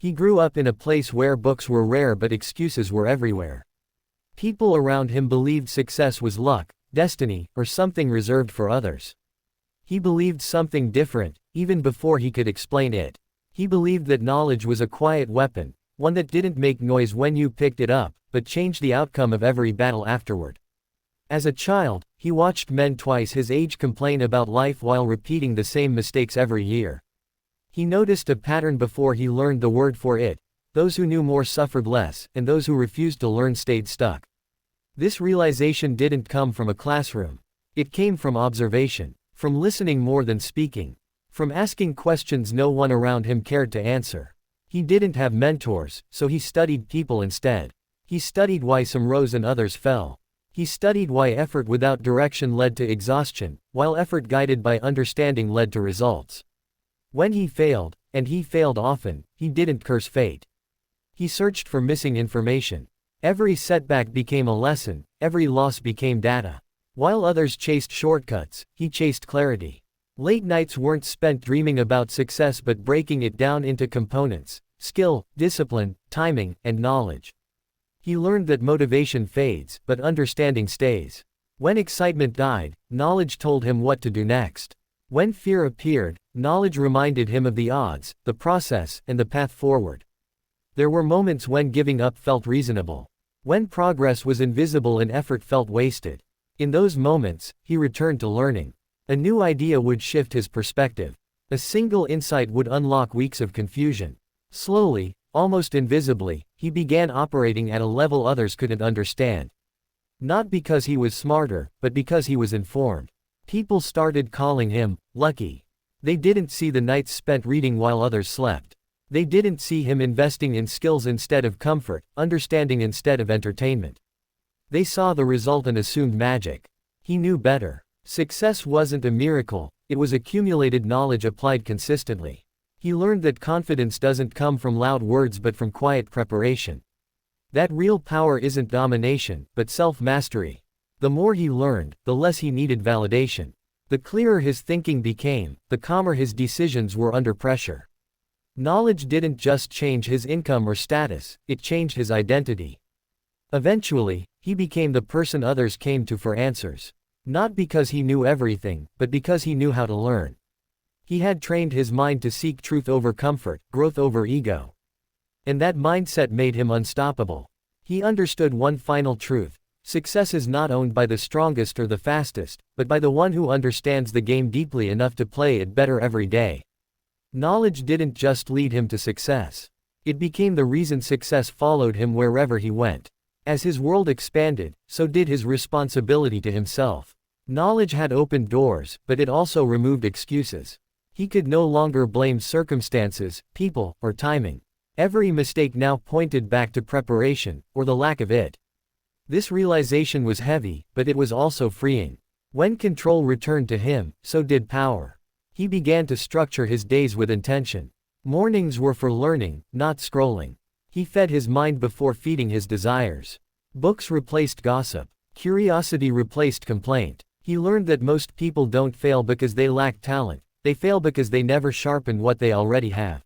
He grew up in a place where books were rare but excuses were everywhere. People around him believed success was luck, destiny, or something reserved for others. He believed something different, even before he could explain it. He believed that knowledge was a quiet weapon, one that didn't make noise when you picked it up, but changed the outcome of every battle afterward. As a child, he watched men twice his age complain about life while repeating the same mistakes every year. He noticed a pattern before he learned the word for it: those who knew more suffered less, and those who refused to learn stayed stuck. This realization didn't come from a classroom. It came from observation, from listening more than speaking, from asking questions no one around him cared to answer. He didn't have mentors, so he studied people instead. He studied why some rose and others fell. He studied why effort without direction led to exhaustion, while effort guided by understanding led to results. When he failed, and he failed often, he didn't curse fate. He searched for missing information. Every setback became a lesson, every loss became data. While others chased shortcuts, he chased clarity. Late nights weren't spent dreaming about success but breaking it down into components: skill, discipline, timing, and knowledge. He learned that motivation fades, but understanding stays. When excitement died, knowledge told him what to do next. When fear appeared, knowledge reminded him of the odds, the process, and the path forward. There were moments when giving up felt reasonable. When progress was invisible and effort felt wasted. In those moments, he returned to learning. A new idea would shift his perspective. A single insight would unlock weeks of confusion. Slowly, almost invisibly, he began operating at a level others couldn't understand. Not because he was smarter, but because he was informed. People started calling him lucky. They didn't see the nights spent reading while others slept. They didn't see him investing in skills instead of comfort, understanding instead of entertainment. They saw the result and assumed magic. He knew better. Success wasn't a miracle, it was accumulated knowledge applied consistently. He learned that confidence doesn't come from loud words but from quiet preparation. That real power isn't domination, but self-mastery. The more he learned, the less he needed validation. The clearer his thinking became, the calmer his decisions were under pressure. Knowledge didn't just change his income or status, it changed his identity. Eventually, he became the person others came to for answers. Not because he knew everything, but because he knew how to learn. He had trained his mind to seek truth over comfort, growth over ego. And that mindset made him unstoppable. He understood one final truth: success is not owned by the strongest or the fastest, but by the one who understands the game deeply enough to play it better every day. Knowledge didn't just lead him to success. It became the reason success followed him wherever he went. As his world expanded, so did his responsibility to himself. Knowledge had opened doors, but it also removed excuses. He could no longer blame circumstances, people, or timing. Every mistake now pointed back to preparation, or the lack of it. This realization was heavy, but it was also freeing. When control returned to him, so did power. He began to structure his days with intention. Mornings were for learning, not scrolling. He fed his mind before feeding his desires. Books replaced gossip. Curiosity replaced complaint. He learned that most people don't fail because they lack talent. They fail because they never sharpen what they already have.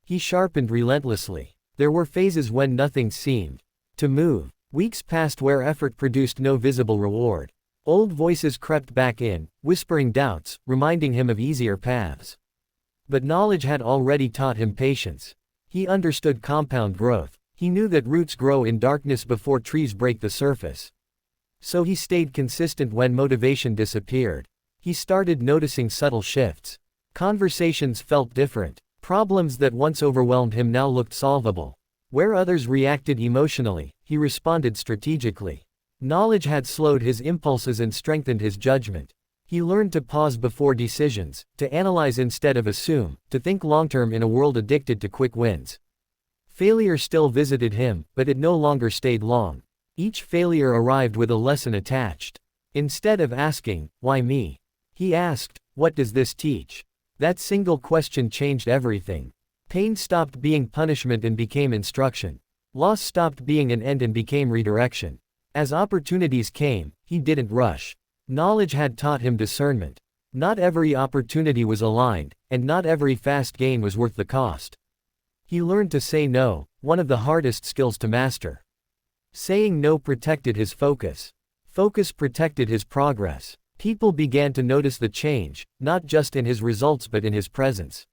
He sharpened relentlessly. There were phases when nothing seemed to move. Weeks passed where effort produced no visible reward. Old voices crept back in, whispering doubts, reminding him of easier paths. But knowledge had already taught him patience. He understood compound growth. He knew that roots grow in darkness before trees break the surface. So he stayed consistent when motivation disappeared. He started noticing subtle shifts. Conversations felt different. Problems that once overwhelmed him now looked solvable. Where others reacted emotionally, he responded strategically. Knowledge had slowed his impulses and strengthened his judgment. He learned to pause before decisions, to analyze instead of assume, to think long-term in a world addicted to quick wins. Failure still visited him, but it no longer stayed long. Each failure arrived with a lesson attached. Instead of asking, "Why me?" he asked, "What does this teach?" That single question changed everything. Pain stopped being punishment and became instruction. Loss stopped being an end and became redirection. As opportunities came, he didn't rush. Knowledge had taught him discernment. Not every opportunity was aligned, and not every fast gain was worth the cost. He learned to say no, one of the hardest skills to master. Saying no protected his focus. Focus protected his progress. People began to notice the change, not just in his results but in his presence.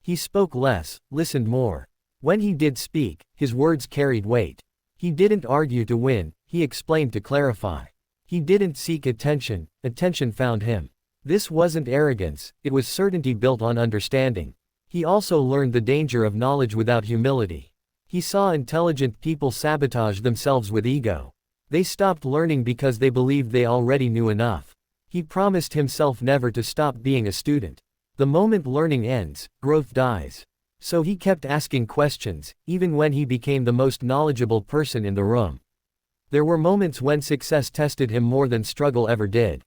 He spoke less, listened more. When he did speak, his words carried weight. He didn't argue to win, he explained to clarify. He didn't seek attention, attention found him. This wasn't arrogance, it was certainty built on understanding. He also learned the danger of knowledge without humility. He saw intelligent people sabotage themselves with ego. They stopped learning because they believed they already knew enough. He promised himself never to stop being a student. The moment learning ends, growth dies. So he kept asking questions, even when he became the most knowledgeable person in the room. There were moments when success tested him more than struggle ever did.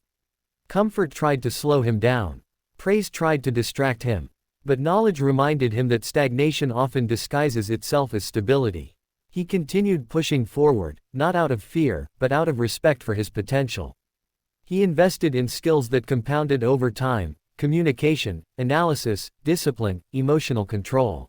Comfort tried to slow him down. Praise tried to distract him. But knowledge reminded him that stagnation often disguises itself as stability. He continued pushing forward, not out of fear, but out of respect for his potential. He invested in skills that compounded over time: communication, analysis, discipline, emotional control.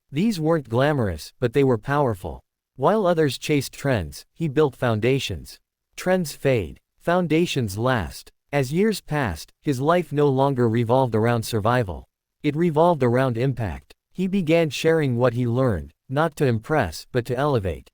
These weren't glamorous, but they were powerful. While others chased trends, he built foundations. Trends fade. Foundations last. As years passed, his life no longer revolved around survival. It revolved around impact. He began sharing what he learned, not to impress, but to elevate.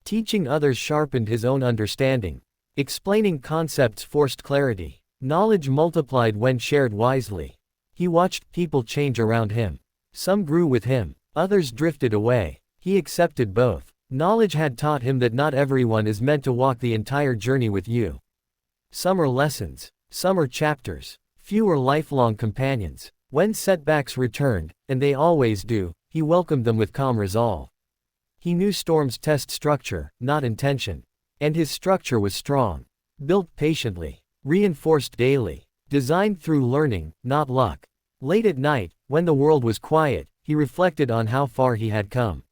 Teaching others sharpened his own understanding. Explaining concepts forced clarity. Knowledge multiplied when shared wisely. He watched people change around him. Some grew with him, others drifted away. He accepted both. Knowledge had taught him that not everyone is meant to walk the entire journey with you. Some are lessons, some are chapters, few are lifelong companions. When setbacks returned, and they always do, he welcomed them with calm resolve. He knew storms test structure, not intention. And his structure was strong. Built patiently. Reinforced daily. Designed through learning, not luck. Late at night, when the world was quiet, he reflected on how far he had come.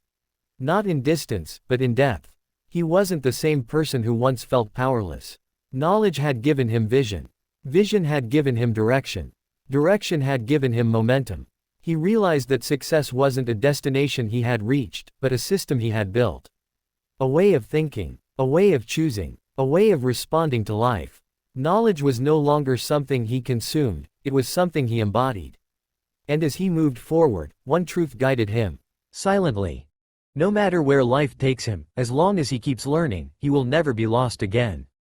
Not in distance, but in depth. He wasn't the same person who once felt powerless. Knowledge had given him vision. Vision had given him direction. Direction had given him momentum. He realized that success wasn't a destination he had reached, but a system he had built. A way of thinking, a way of choosing, a way of responding to life. Knowledge was no longer something he consumed, it was something he embodied. And as he moved forward, one truth guided him. Silently. No matter where life takes him, as long as he keeps learning, he will never be lost again.